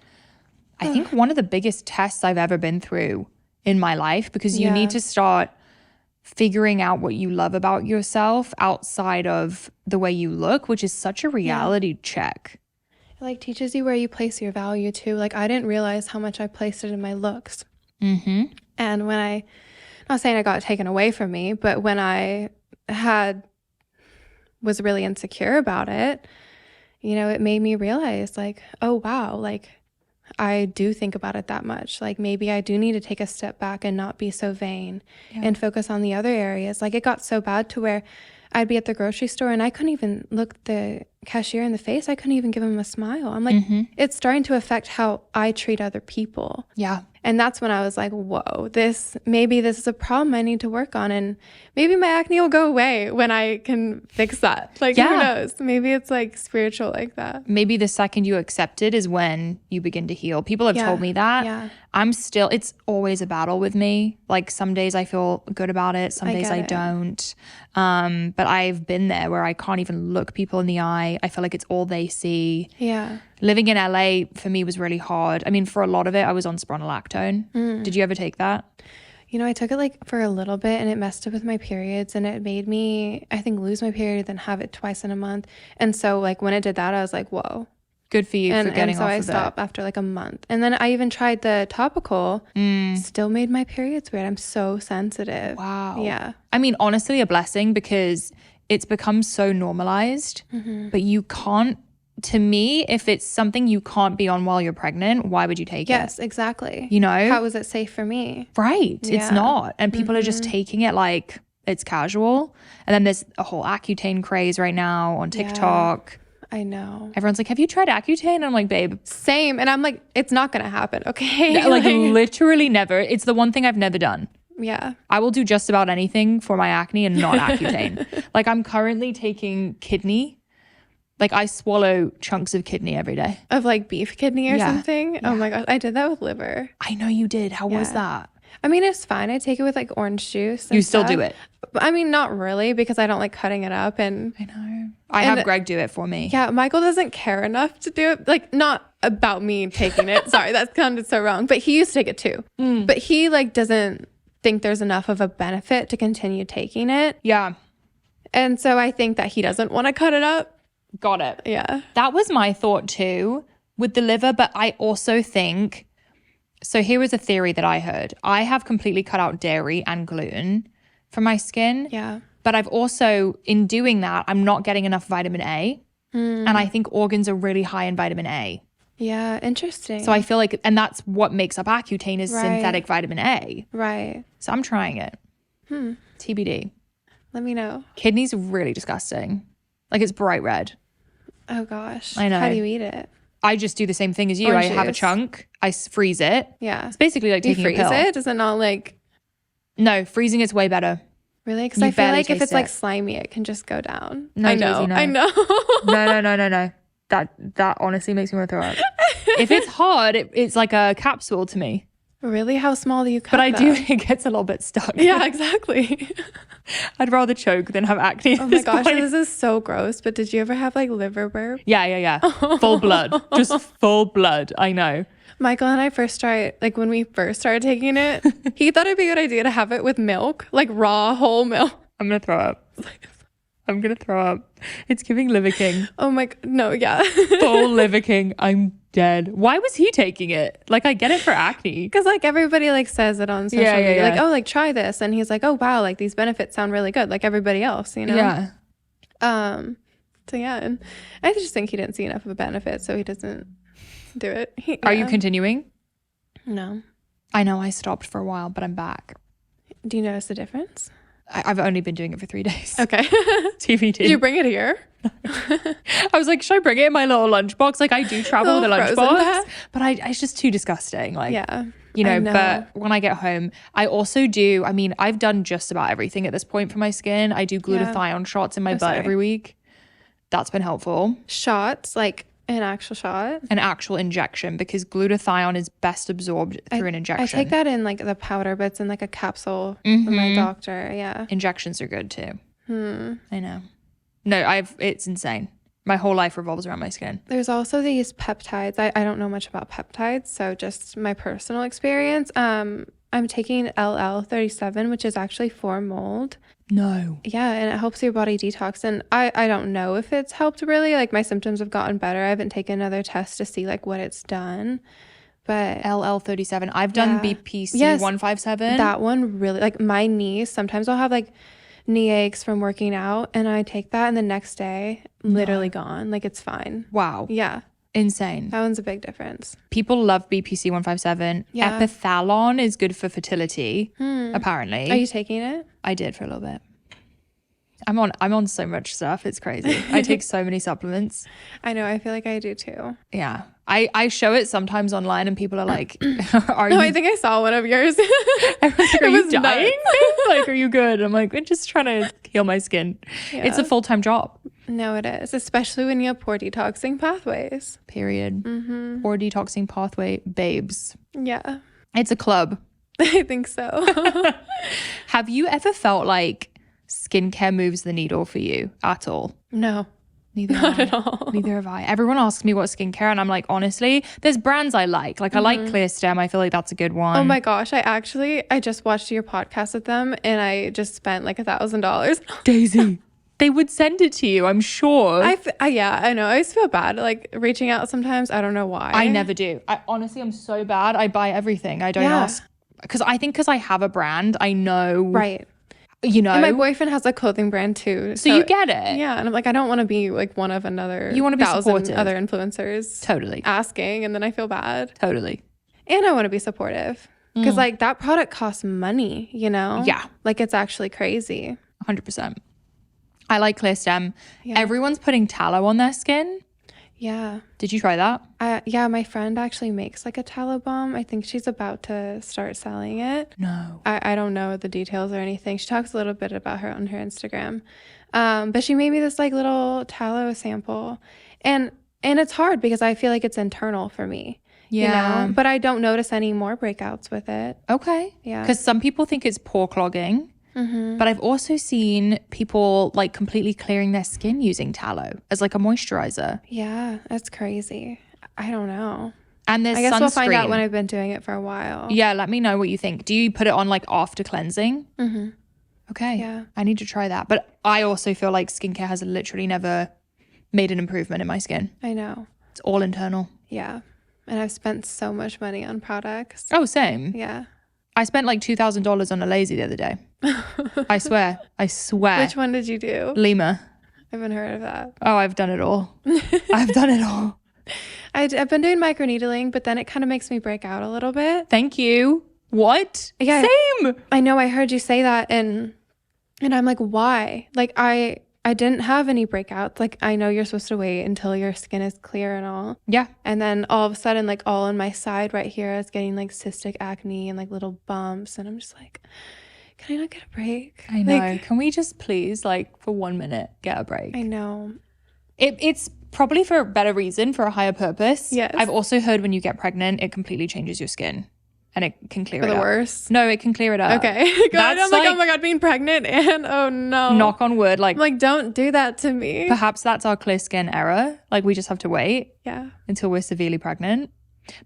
I think, one of the biggest tests I've ever been through in my life, because you need to start figuring out what you love about yourself outside of the way you look, which is such a reality check.
It like teaches you where you place your value too. Like, I didn't realize how much I placed it in my looks. And when I'm not saying I got it taken away from me, but when I was really insecure about it, you know, it made me realize like, oh, wow, like I do think about it that much. Like maybe I do need to take a step back and not be so vain and focus on the other areas. Like it got so bad to where I'd be at the grocery store and I couldn't even look the cashier in the face. I couldn't even give him a smile. I'm like, it's starting to affect how I treat other people.
Yeah.
And that's when I was like, whoa, maybe this is a problem I need to work on. And maybe my acne will go away when I can fix that. Like, who knows? Maybe it's like spiritual like that.
Maybe the second you accept it is when you begin to heal. People have told me that.
Yeah.
It's always a battle with me. Like some days I feel good about it. Some days I don't. But I've been there where I can't even look people in the eye. I feel like it's all they see.
Yeah.
Living in LA for me was really hard. I mean, for a lot of it, I was on spironolactone. Did you ever take that?
You know, I took it like for a little bit and it messed up with my periods and it made me, I think, lose my period, then have it twice in a month. And so like when it did that, I was like, whoa.
Good for you for getting off of it.
And so I stopped after like a month. And then I even tried the topical, still made my periods weird. I'm so sensitive.
Wow.
Yeah.
I mean, honestly, a blessing because it's become so normalized, but you can't. To me, if it's something you can't be on while you're pregnant, why would you take it?
Yes, exactly.
You know?
How was it safe for me?
Right.
Yeah.
It's not. And people are just taking it like it's casual. And then there's a whole Accutane craze right now on TikTok.
I know.
Everyone's like, have you tried Accutane? And I'm like, babe.
Same. And I'm like, it's not going to happen. Okay.
Like literally never. It's the one thing I've never done.
Yeah.
I will do just about anything for my acne and not Accutane. Like I'm currently taking kidney. Like I swallow chunks of kidney every day.
Of like beef kidney or something? Yeah. Oh my gosh. I did that with liver.
I know you did. How was that?
I mean, it's fine. I take it with like orange juice.
You still do it?
I mean, not really because I don't like cutting it up. And
I know. I have Greg do it for me.
Yeah. Michael doesn't care enough to do it. Like not about me taking it. Sorry, that sounded so wrong. But he used to take it too. But he like doesn't think there's enough of a benefit to continue taking it.
Yeah.
And so I think that he doesn't want to cut it up.
Got it.
Yeah.
That was my thought too with the liver. But I also think, so here was a theory that I heard. I have completely cut out dairy and gluten from my skin.
Yeah.
But I've also, in doing that, I'm not getting enough vitamin A. And I think organs are really high in vitamin A.
Yeah. Interesting.
So I feel like, and that's what makes up Accutane is synthetic vitamin A.
Right.
So I'm trying it. TBD.
Let me know.
Kidney's really disgusting. Like it's bright red.
Oh gosh.
I know.
How do you eat it?
I just do the same thing as you.
Orange
I have a
juice.
chunk. I freeze it.
Yeah.
It's basically like
Do you
taking
freeze
a pill.
it? Does it not like...
No, freezing is way better.
Really? Because
You
I feel
barely
like if
taste
it's like
it.
slimy, it can just go down.
No,
I know.
Daisy, no.
I know.
No. That honestly makes me want to throw up. If it's hard, it's like a capsule to me.
Really? How small do you cut
But I do,
them?
it gets a little bit stuck.
Yeah, exactly.
I'd rather choke than have acne.
Oh my gosh, this is so gross. But did you ever have like liver burp?
Yeah. Full blood. Just full blood. I know.
Michael and I first tried, like when we first started taking it, he thought it'd be a good idea to have it with milk, like raw whole milk.
I'm going to throw up. I'm going to throw up. It's giving Liver King.
Oh my, no, yeah.
Full Liver King. I'm dead. Why was he taking it? Like, I get it for acne.
Because like everybody like says it on social media,
yeah.
like, oh, like try this. And he's like, oh, wow, like these benefits sound really good. Like everybody else, you know?
Yeah.
So yeah, and I just think he didn't see enough of a benefit, so he doesn't do it.
Are you continuing?
No.
I know I stopped for a while, but I'm back.
Do you notice the difference?
I've only been doing it for 3 days.
Okay.
TBD.
Did you bring it here?
I was like, should I bring it in my little lunchbox? Like I do travel with a
Little frozen
lunchbox,
bag.
but it's just too disgusting. Like,
Yeah.
you
I
know, but when I get home, I also do, I mean, I've done just about everything at this point for my skin. I do glutathione shots in my butt every week. That's been helpful.
Shots, like an actual shot?
An actual injection, because glutathione is best absorbed through an injection.
I take that in like the powder, but it's in like a capsule from my doctor. Yeah.
Injections are good too. I know. No, it's insane. My whole life revolves around my skin.
There's also these peptides. I don't know much about peptides, so just my personal experience. I'm taking LL37, which is actually for mold.
No.
Yeah, and it helps your body detox. And I don't know if it's helped really. Like my symptoms have gotten better. I haven't taken another test to see like what it's done. But
LL37. I've done BPC 157.
That one really, like my knees, sometimes I'll have like knee aches from working out, and I take that and the next day, literally gone. Like it's fine.
Wow.
Yeah.
Insane.
That one's a big difference.
People love BPC 157.
Yeah.
Epithalon is good for fertility, apparently.
Are you taking it?
I did for a little bit. I'm on so much stuff. It's crazy. I take so many supplements.
I know. I feel like I do too.
Yeah. I show it sometimes online and people are like, are
No,
you?
I think I saw one of yours.
Everyone's like, are you
was
dying? Like, are you good? I'm like, I'm just trying to heal my skin.
Yeah.
It's a full-time job.
No, it is. Especially when you have poor detoxing pathways.
Period. Or detoxing pathway babes.
Yeah.
It's a club.
I think so.
Have you ever felt like skincare moves the needle for you at all?
No.
Neither
Not
have
at
I.
all.
Neither have I. Everyone asks me what skincare, and I'm like, honestly, there's brands I like. Like, I like Clear Stem. I feel like that's a good one.
Oh my gosh. I just watched your podcast with them and I just spent like $1,000.
Daisy, they would send it to you, I'm sure.
Yeah, I know. I always feel bad like reaching out sometimes. I don't know why.
I never do. I honestly, I'm so bad. I buy everything. I don't ask. Because I have a brand, I know.
Right.
You know.
And my boyfriend has a clothing brand too.
So you get it.
Yeah. And I'm like, I don't want to be like one of another
You want to be
1,000
supportive.
other influencers
Totally.
asking, and then I feel bad.
Totally.
And I want to be supportive. Because like that product costs money, you know?
Yeah.
Like it's actually crazy.
100%. I like Clear Stem.
Yeah.
Everyone's putting tallow on their skin.
Yeah.
Did you try that?
Yeah, my friend actually makes like a tallow balm. I think she's about to start selling it.
No.
I don't know the details or anything. She talks a little bit about her on her Instagram. But she made me this like little tallow sample. And it's hard because I feel like it's internal for me.
Yeah.
You know? But I don't notice any more breakouts with it.
Okay.
Yeah.
Because some people think it's pore clogging. But I've also seen people like completely clearing their skin using tallow as like a moisturizer.
Yeah, that's crazy. I don't know.
And there's
I guess
sunscreen.
we'll find out when I've been doing it for a while.
Yeah, let me know what you think. Do you put it on like after cleansing? Okay.
Yeah.
I need to try that. But I also feel like skincare has literally never made an improvement in my skin.
I know.
It's all internal.
Yeah. And I've spent so much money on products.
Oh, same.
Yeah.
I spent like $2,000 on a lazy the other day. I swear.
Which one did you do?
Lima.
I haven't heard of that.
Oh, I've done it all. I've done it all.
I've been doing microneedling, but then it kind of makes me break out a little bit.
Thank you. What?
Yeah.
Same.
I know. I heard you say that, and I'm like, why? Like I didn't have any breakouts. Like I know you're supposed to wait until your skin is clear and all.
Yeah.
And then all of a sudden, like all on my side right here, I was getting like cystic acne and like little bumps, and I'm just like, can I not get a break?
I know.
Like,
Can we just please, like, for 1 minute, get a break?
I know.
It's probably for a better reason, for a higher purpose.
Yes.
I've also heard when you get pregnant, it completely changes your skin and it can clear
For
it
the
up.
worse.
No, it can clear it up.
Okay. Good. I'm like, oh my God, being pregnant and oh no.
Knock on wood. Like,
I'm like, don't do that to me.
perhaps that's our clear skin era. Like, we just have to wait
Yeah.
until we're severely pregnant.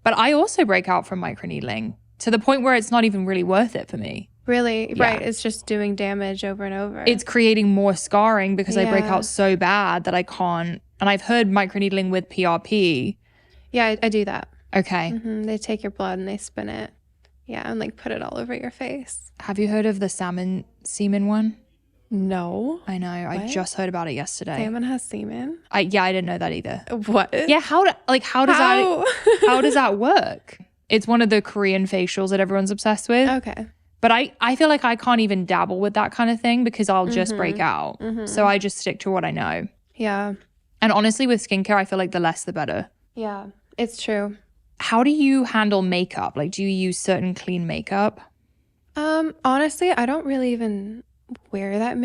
But I also break out from microneedling to the point where it's not even really worth it for me.
Really?
Yeah.
Right. It's just doing damage over and over.
It's creating more scarring because I break
Yeah.
out so bad that I can't. And I've heard microneedling with PRP.
Yeah, I do that.
Okay.
They take your blood and they spin it. Yeah, and like put it all over your face.
Have you heard of the salmon semen one?
No.
I know. I just heard about it yesterday.
Salmon has semen?
I didn't know that either.
What?
Yeah, how does that work? It's one of the Korean facials that everyone's obsessed with.
Okay.
But I feel like I can't even dabble with that kind of thing because I'll just break out. So I just stick to what I know.
Yeah.
And honestly, with skincare, I feel like the less the better.
Yeah, it's true.
How do you handle makeup? Like, do you use certain clean makeup?
Honestly, I don't really even wear that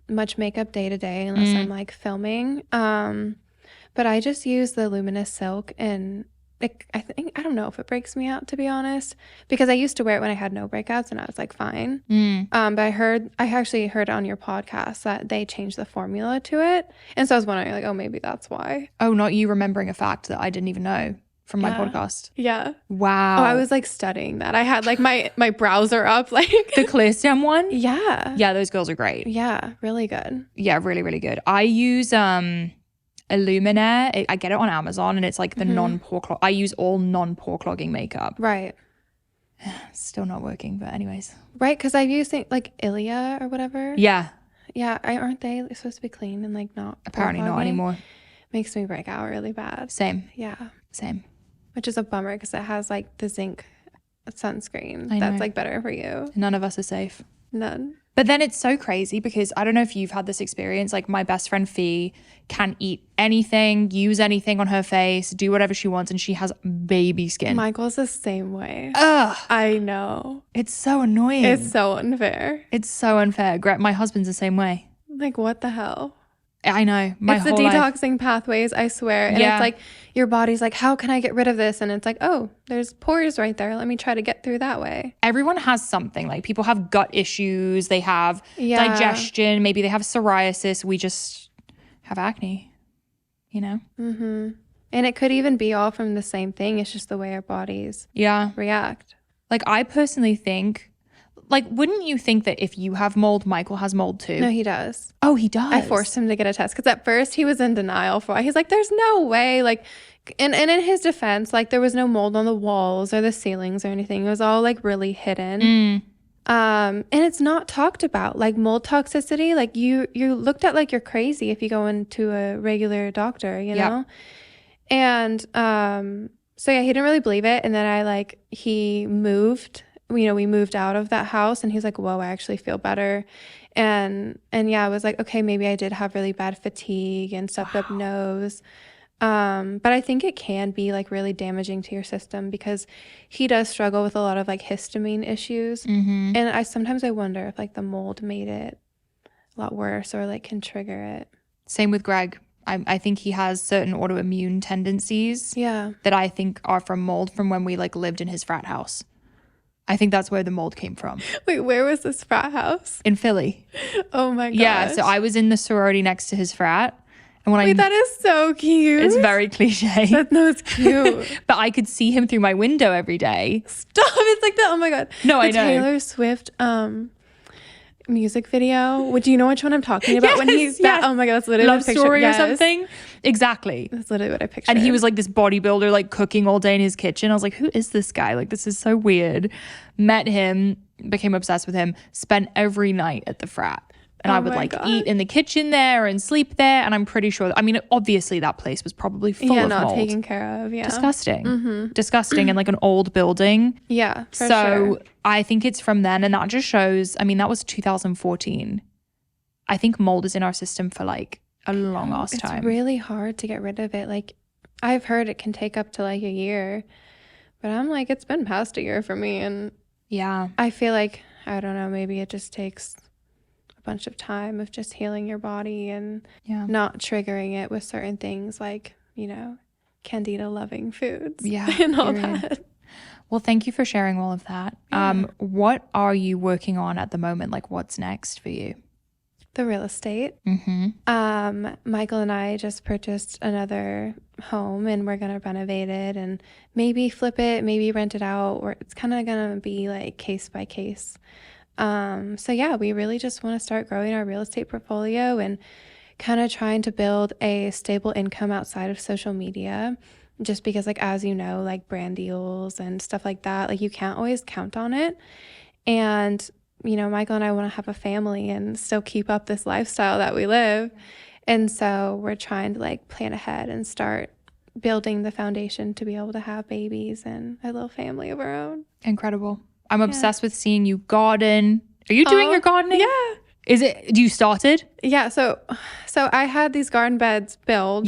much makeup day to day unless I'm like filming. But I just use the Luminous Silk, and I don't know if it breaks me out, to be honest, because I used to wear it when I had no breakouts and I was like fine. But I actually heard on your podcast that they changed the formula to it, and so I was wondering like, oh, maybe that's why.
Oh, not you remembering a fact that I didn't even know from my podcast.
Yeah.
Wow.
Oh, I was like studying that. I had like my browser up, like
the Clear Stem one.
Yeah.
Yeah, those girls are great.
Yeah, really good.
Yeah, really, really good. I use Illuminaire. I get it on Amazon, and it's like the non-pore clog. I use all non-pore clogging makeup.
Right.
Still not working, but anyways.
Right, because I use like Ilia or whatever.
Yeah.
Yeah, aren't they supposed to be clean and like not
Apparently
pore
not
fogging?
anymore.
Makes me break out really bad.
Same.
Yeah.
Same.
Which is a bummer because it has like the zinc sunscreen
I know.
that's like better for you.
None of us are safe.
None.
But then it's so crazy because I don't know if you've had this experience. Like my best friend Fee can eat anything, use anything on her face, do whatever she wants, and she has baby skin.
Michael's the same way.
Ugh.
I know.
It's so annoying.
It's so unfair.
It's so unfair. My husband's the same way.
Like, what the hell?
I know.
It's the detoxing pathways, I swear. And
Yeah.
it's like your body's like, how can I get rid of this? And it's like, oh, there's pores right there. Let me try to get through that way.
Everyone has something. Like people have gut issues, they have
Yeah.
digestion, maybe they have psoriasis. We just have acne, you know?
Mm-hmm. And it could even be all from the same thing. It's just the way our bodies
Yeah.
react.
Like I personally think, like, wouldn't you think that if you have mold, Michael has mold too?
No, he does.
Oh, he does.
I forced him to get a test because at first he was in denial for a while. He's like, there's no way. Like, and in his defense, like there was no mold on the walls or the ceilings or anything. It was all like really hidden. And it's not talked about, like mold toxicity. Like you looked at like you're crazy if you go into a regular doctor, you know? And so yeah, he didn't really believe it. And then he moved. You know, we moved out of that house and he's like, whoa, I actually feel better. And yeah, I was like, okay, maybe I did have really bad fatigue and stuffed up nose. But I think it can be like really damaging to your system because he does struggle with a lot of like histamine issues. And sometimes I wonder if like the mold made it a lot worse or like can trigger it.
Same with Greg. I think he has certain autoimmune tendencies
Yeah.
that I think are from mold from when we like lived in his frat house. I think that's where the mold came from.
Wait, where was this frat house?
In Philly.
Oh my gosh.
Yeah, so I was in the sorority next to his frat. And when
Wait, that is so cute.
It's very cliche.
No, it's cute.
But I could see him through my window every day.
Stop. It's like that. Oh my God.
No, I
The
know.
Taylor Swift music video. Do you know which one I'm talking about? When he's oh my God, that's literally
Love
what I pictured.
Story
Yes.
or something. Exactly.
That's literally what I pictured.
And he was like this bodybuilder, like cooking all day in his kitchen. I was like, who is this guy? Like, this is so weird. Met him, became obsessed with him, spent every night at the frat. And I would
my
like
God.
eat in the kitchen there and sleep there. And I'm pretty sure, I mean, obviously that place was probably full of
not
mold.
taken care of. Yeah.
Disgusting. Disgusting. And like an old building.
Yeah. For
So
sure.
I think it's from then. And that just shows, I mean, that was 2014. I think mold is in our system for like a long ass time.
It's really hard to get rid of it. Like I've heard it can take up to like a year, but I'm like, it's been past a year for me. And
Yeah.
I feel like, I don't know, maybe it just takes a bunch of time of just healing your body and
Yeah.
not triggering it with certain things like, you know, Candida loving foods.
Yeah,
And all
period.
that.
Well, thank you for sharing all of that. What are you working on at the moment? Like what's next for you?
The real estate. Michael and I just purchased another home and we're gonna renovate it and maybe flip it, maybe rent it out, or it's kind of gonna be like case by case. So yeah, we really just want to start growing our real estate portfolio and kind of trying to build a stable income outside of social media. Just because, like, as you know, like brand deals and stuff like that, like you can't always count on it. And you know, Michael and I want to have a family and still keep up this lifestyle that we live. And so we're trying to like plan ahead and start building the foundation to be able to have babies and a little family of our own.
Incredible. I'm obsessed with seeing you garden. Are you doing your gardening?
Yeah.
Is it, you started?
Yeah. So I had these garden beds built.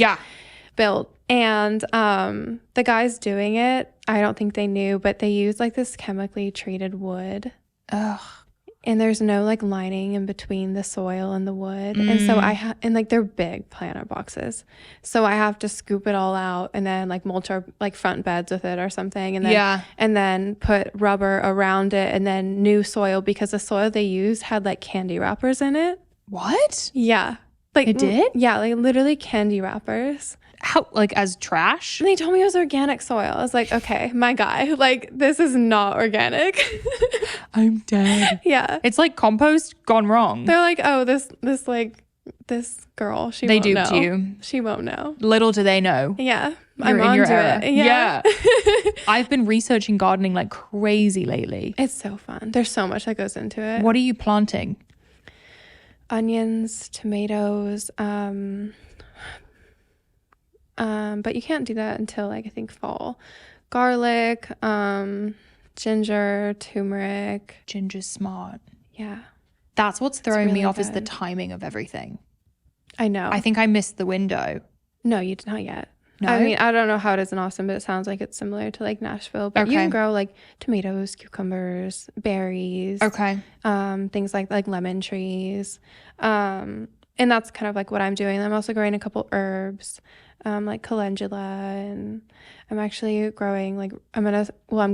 And the guys doing it, I don't think they knew, but they use like this chemically treated wood.
Ugh.
And there's no like lining in between the soil and the wood. And so and like they're big planter boxes. So I have to scoop it all out and then like mulch our like front beds with it or something. And then, and then put rubber around it and then new soil because the soil they used had like candy wrappers in it.
What?
Yeah. Like
It did?
Yeah. Like literally candy wrappers.
How, like as trash?
And they told me it was organic soil. I was like, okay, my guy, like this is not organic.
I'm dead.
Yeah.
It's like compost gone wrong.
They're like, oh, this girl, she
They
won't
duped
know.
you.
She won't know.
Little do they know.
Yeah.
You're
I'm
in your
onto
era.
it. Yeah.
I've been researching gardening like crazy lately.
It's so fun. There's so much that goes into it.
What are you planting?
onions, tomatoes, but you can't do that until like I think fall. Garlic, ginger, turmeric.
Ginger's smart.
Yeah.
That's what's throwing me
really
off is the
good.
timing of everything.
I know.
I think I missed the window.
No, you did not yet.
No?
I mean, I don't know how it is in Austin, but it sounds like it's similar to like Nashville. But you
Okay.
can grow like tomatoes, cucumbers, berries.
Okay.
Things like lemon trees. And that's kind of like what I'm doing. I'm also growing a couple herbs, like calendula, and I'm actually growing like I'm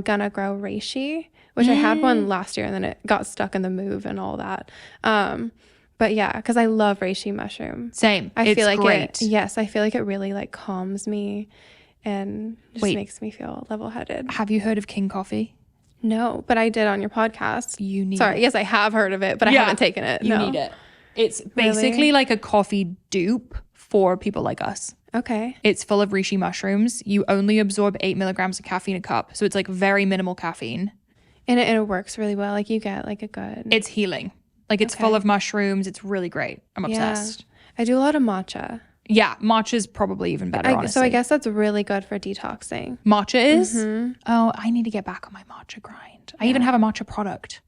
gonna grow reishi, which I had one last year and then it got stuck in the move and all that. But yeah, because I love reishi mushroom.
Same.
I feel like
great.
I feel like it really like calms me and just makes me feel level-headed.
Have you heard of King Coffee?
No, but I did on your podcast.
You need
Sorry,
it.
yes, I have heard of it, but I haven't taken it.
You need it. It's basically like a coffee dupe for people like us.
Okay.
It's full of reishi mushrooms. You only absorb 8 milligrams of caffeine a cup. So it's like very minimal caffeine.
And it works really well. Like you get like a good...
It's healing. Like it's full of mushrooms. It's really great. I'm obsessed.
I do a lot of matcha.
Yeah, matcha's probably even better, honestly.
So I guess that's really good for detoxing.
Matcha is? Oh, I need to get back on my matcha grind. I even have a matcha product.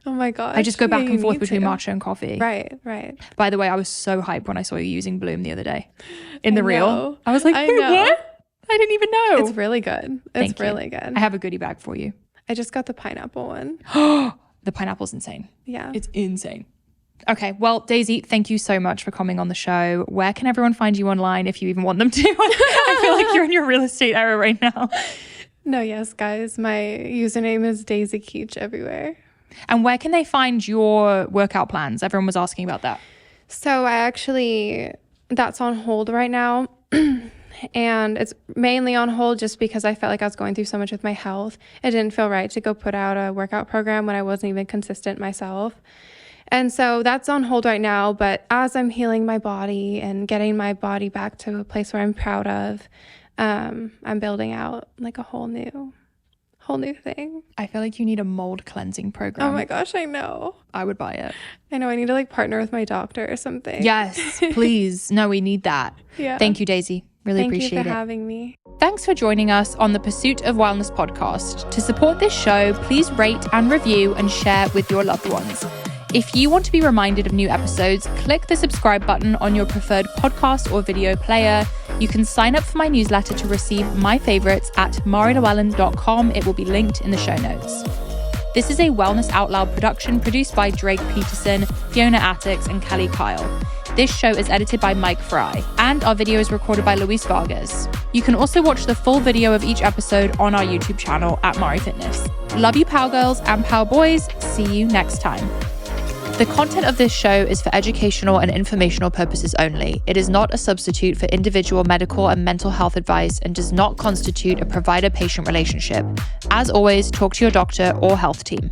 Oh my gosh.
I just go back
Yeah,
and forth
you
between
need to.
matcha and coffee.
Right.
By the way, I was so hyped when I saw you using Bloom the other day in the
I
reel.
know.
I was like,
I
wait,
know.
what? I didn't even know.
It's really good.
Thank you.
Really good.
I have a goodie bag for you.
I just got the pineapple one.
The pineapple's insane.
Yeah.
It's insane. Okay, well, Daisy, thank you so much for coming on the show. Where can everyone find you online if you even want them to? I feel like you're in your real estate era right now.
No, yes, guys. My username is Daisy Keech everywhere.
And where can they find your workout plans? Everyone was asking about that.
So that's on hold right now. And it's mainly on hold just because I felt like I was going through so much with my health. It didn't feel right to go put out a workout program when I wasn't even consistent myself. And so that's on hold right now. But as I'm healing my body and getting my body back to a place where I'm proud of, I'm building out like a whole new thing.
I feel like you need a mold cleansing program.
Oh my gosh, I know.
I would buy it.
I know I need to like partner with my doctor or something.
Yes, please. No, we need that.
Yeah.
Thank you, Daisy. Really appreciate it.
Thank you for having me.
Thanks for joining us on the Pursuit of Wellness podcast. To support this show, please rate and review and share with your loved ones. If you want to be reminded of new episodes, click the subscribe button on your preferred podcast or video player. You can sign up for my newsletter to receive my favorites at marilewellen.com. It will be linked in the show notes. This is a Wellness Out Loud production produced by Drake Peterson, Fiona Attix, and Kelly Kyle. This show is edited by Mike Fry, and our video is recorded by Luis Vargas. You can also watch the full video of each episode on our YouTube channel at Mari Fitness. Love you, Power Girls and Power Boys. See you next time. The content of this show is for educational and informational purposes only. It is not a substitute for individual medical and mental health advice and does not constitute a provider-patient relationship. As always, talk to your doctor or health team.